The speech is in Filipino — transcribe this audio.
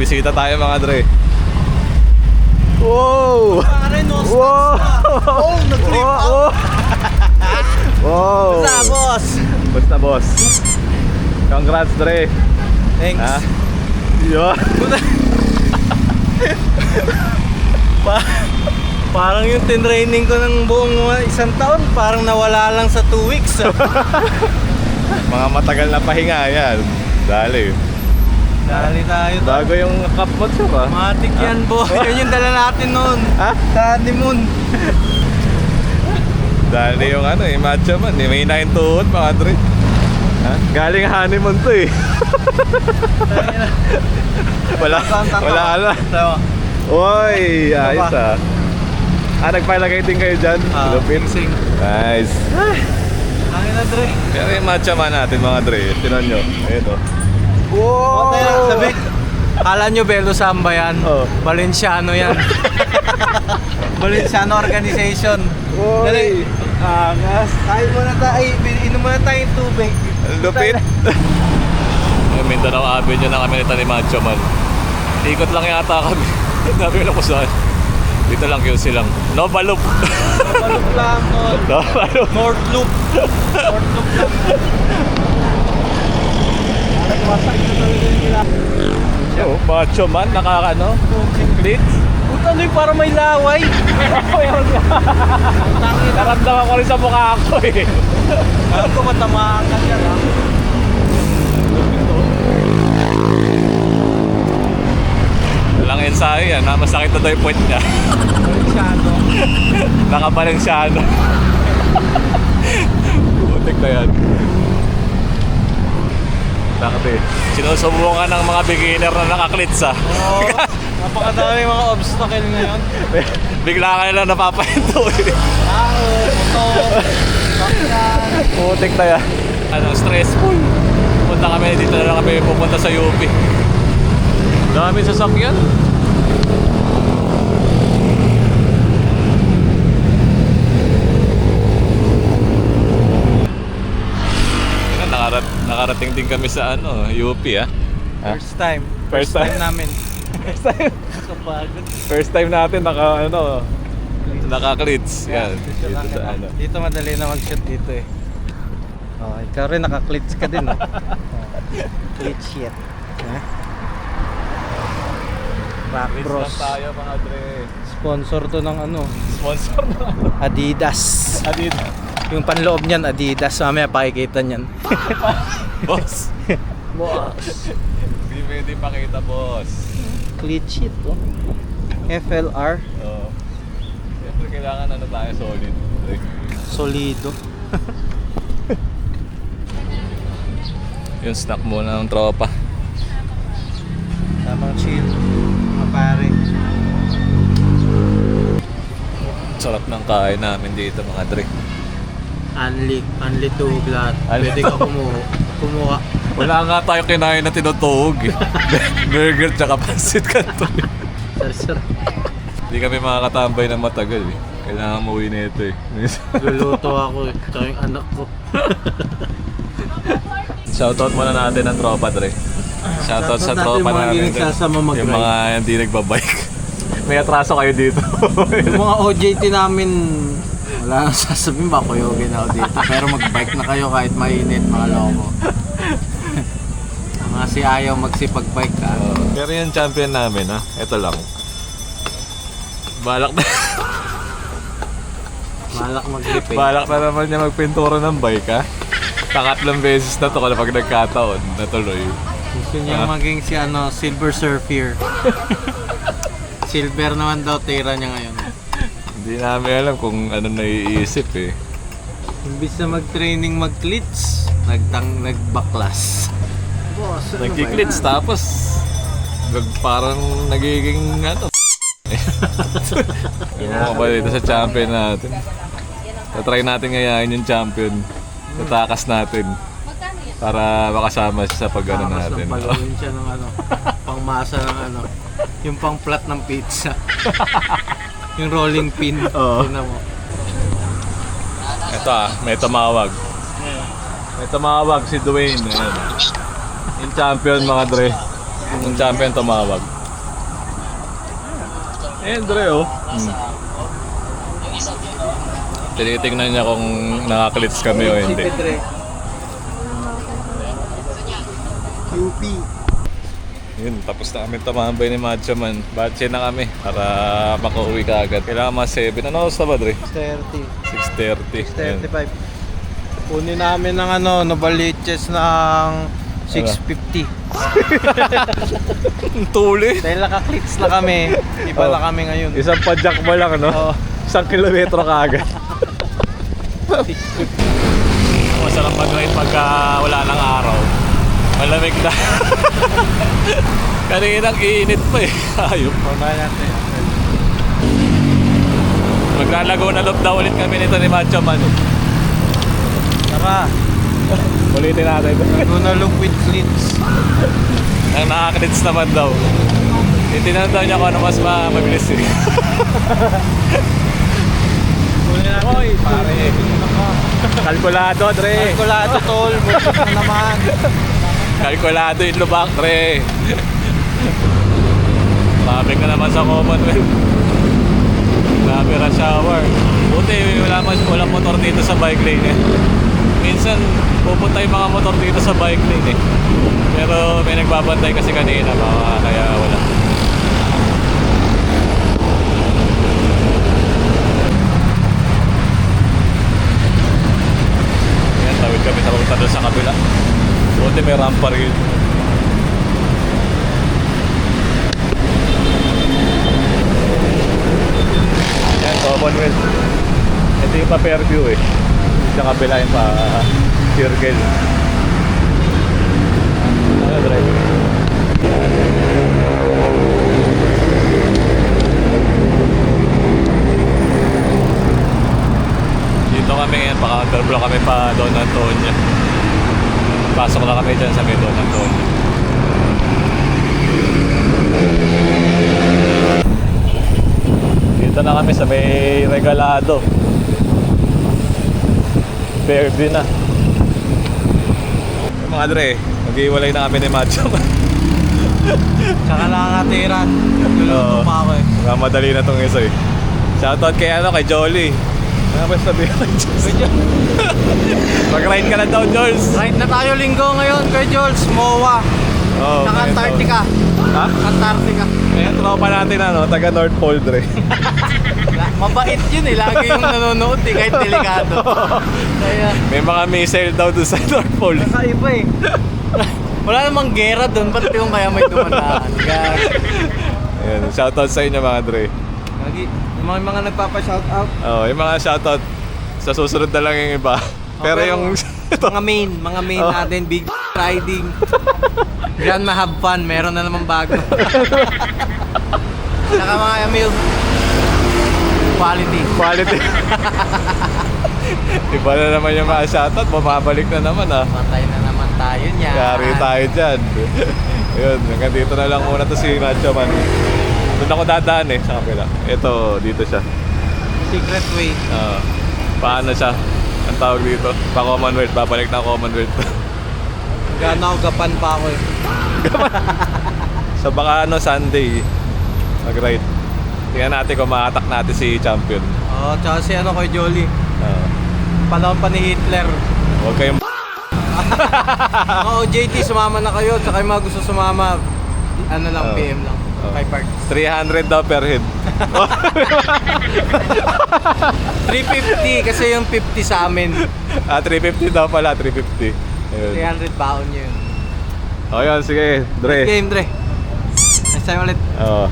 bisita tayo mga Dre. Wow! Pare, no stops Wow! na. Oh, nag-flip out. Wow! Basta, boss. Basta, boss. Congrats, Dre. Thanks. Ha? Yo. Parang yung tinraining ko ng buong isang taon, parang nawala lang sa 2 weeks. Mga matagal na pahinga yan. Dali. Dali tayo. Bago yung cup mo, sir, ha? Matik yan, boy. Yan yung dala natin noon. Ha? Sa honeymoon. Dali yung ano eh, macho man. May tuhod, mga Dre. Ha? Galing honeymoon to eh. Wala ala. Oy, ayos ah. Nagpalagay din kayo dyan? Lupin. Nice. Angin na, Dre. Pero yung matcha man natin mga Dre. Tinan nyo. Ito. Wow! Sabi, kala nyo Belo Samba yan? Oh. Valenciano yan. Valenciano organization. Dali. Angas. Kain muna tayo. Inom muna tayong tubig. Lupit. Mindanao Avenue na kami nito ni Macho Man. Ikot lang yata kami. Sabi ko saan. Dito lang yun silang Nova Loop. Nova Loop lang. Nova Loop. North Loop. North Loop lang. Wasak na talaga nila. Oh, Macho Man, nakakano? Glitz. Puta no yung para may laway. Naramdaman ko rin sa mukha ko eh. Alam ko matamaan ka yan ha. Walang ensayo yan, masakit na daw yung point niya. Valenciano. Naka-Valenciano. Butik na yan. Bakit eh? Sinusubukan ng mga beginner na nakaklits ah. Oo. Napakadami mga obstacle ngayon. Bigla ka nila napapahinto eh. Tao, motor, sakyan. Butik na yan. Stressful. Punta kami, dito na lang kami pupunta sa UP. Daming sasakyan. Nakarating din kami sa UP ah. First time. First time namin. First time. Kapagod. First time natin naka-clits. Yan. Dito sa Dito madali na mag-shoot dito eh. Oh, ikaw rin naka-clits ka din, no? Clits shit. Rock Clits Bros. lang tayo mga Dre. Sponsor to ng Sponsor na Adidas. Adidas. Yung panloob niyan Adidas. Mamaya pakikita niyan. Boss. Boss. Hindi pwede pakita, boss. Clits shit, oh. FLR. Oo. Siyempre kailangan tayo solid. Solido. Yung snack muna ng tropa. Tamang chill. Mga pare. Sarap ng kain namin dito mga Dre. Unli tuhog lahat. Pwede ka kumuha. Wala nga tayo kinain na tinutuhog eh. Burger tsaka pansit kanton. Sir. Hindi kami makakatambay ng matagal eh. Kailangan umuwi na ito eh. Luluto ako eh. Tsaka yung anak ko. Shoutout muna natin ang tropa Dre. Shoutout sa tropa natin. Yung mga hindi nagbabike. May atraso kayo dito. Yung mga OJT namin, wala nang sasabihin ba kuyogin ako dito. Pero mag-bike na kayo kahit mainit, mga loko. Mga si ayaw magsipag-bike ka. Pero yung champion namin ha, ito lang. Balak na. Malak mag-repaint. Balak na naman niya magpintura ng bike ha. Pangatlong beses na to kapag nagkataon, natuloy. Gusto niya maging si Silver Surfer. Silver naman daw tira niya ngayon. Hindi namin alam kung ano naiisip eh. Imbis na mag-training mag-clits, nagbaklas. Boss, Nagkiklits tapos parang nagiging yung mga balita sa champion natin. Tatry natin ngayon yung champion. Tatakas natin para makasama siya sa pag-ano natin. Paluin siya ng pangmasa ng yung pang-flat ng pizza. Yung rolling pin. Tingnan mo. Ito may tumawag. May tumawag si Dwayne. Ayan. Yung champion mga Dre. Yung champion tumawag. Dre, oh. Tinitingnan niya kung nakaklits kami o hindi. UP. Yun, tapos na kami tumambay ni Macho Man. Batche na kami para makauwi ka agad. Kailangan mga 7. Ano oras na ba, Dre? 30. 6:30. 6:35. Kunin namin ng Novaliches ng 6:50. Tuli. Dahil nakaklits na kami. Iba na kami ngayon. Isang padyak mo lang, no? Oo. 1 kilometro ka agad. Masarap mag-ride pagka wala ng araw. Malamig na. Kaninang iinit pa eh. Ayop. Maglalago na loob daw ulit kami nito ni Macho Man. Tara. Ulitin natin. Laguna Loop with cleats. Ang nakaka-cleats naman daw. Itinanong daw niya kung ano mas mabilis eh. Kunin natin. Oy, pare. Kalkulado, Dre. Kalkulado, tol. Bukas na naman. Kalkulado yung lubak, Dre. Traffic na naman sa Commonwealth. Grabe rush hour. Buti walang motor dito sa bike lane eh. Minsan pupunta yung mga motor dito sa bike lane eh. Pero may nagbabantay kasi kanina, baka kaya wala. Ayan, tawid kami sa papunta doon sa kabila. Buti may rampa rin. Ayan, Commonwealth. Ito yung pa-Fairview eh. Sa kabila yung pa-Circle. Ano, drive? Dito kami ngayon, paka-counterblock kami pa Don Antonio. Pasok na kami dyan sa may Don Antonio. Dito na kami sa may Regalado. Fairview na. Mga Dre, mag-iwalay na kami ni Macho. Tsaka nakakatiran. Luluto pa ako eh. Madali na tong isa eh. Shoutout kay kay Jolly. Ano ba sabihin kay Jules? Mag-ride ka na daw, Jules. Ride na tayo linggo ngayon kay Jules. MOA. Oh, Saka Antarctica. Ha? Antarctica. Ayan, tropa natin taga North Pole, Dre. Mabait yun eh. Lagi yung nanonood eh. Kahit delikado. Kaya, May mga missile daw doon sa North Pole. kakaiba eh. Wala namang gera doon. Ba't yung kaya may dumadaan? Ayan, shoutout sa inyo mga Dre. Lagi, yung mga nagpapa-shoutout. Oh, yung mga shoutout sa susunod na lang yung iba. Pero yung mga main natin, big riding. Grandma have fun, meron na naman bago. Saka mga Emil, quality. Iba na naman yung mga shoutout, bumabalik na naman Patay na naman tayo niya. Kari tayo dyan. Yun, hanggang dito na lang muna to si Macho Man. Doon ako dadaan sa kapila. Ito, dito siya. Secret way. Paano siya? Ang tawag dito? Pa-Commonwealth, babalik na Commonwealth. Gano'n ako, gapan pa ako eh. So baka Sunday, mag-ride. Tingnan natin kung ma-attack natin si Champion. Oo, tsaka si kay Jolly. Panahon pa ni Hitler. Huwag kayong Mga OJT, sumama na kayo. Tsaka yung mga gusto sumama, PM lang. Kay Park. 300 daw per head. 350 kasi yung 50 sa amin. 350 daw pala, 350. Ayun. 300 baon yun. O yun, sige, Dre. Game, Dre. Next time ulit. Oo.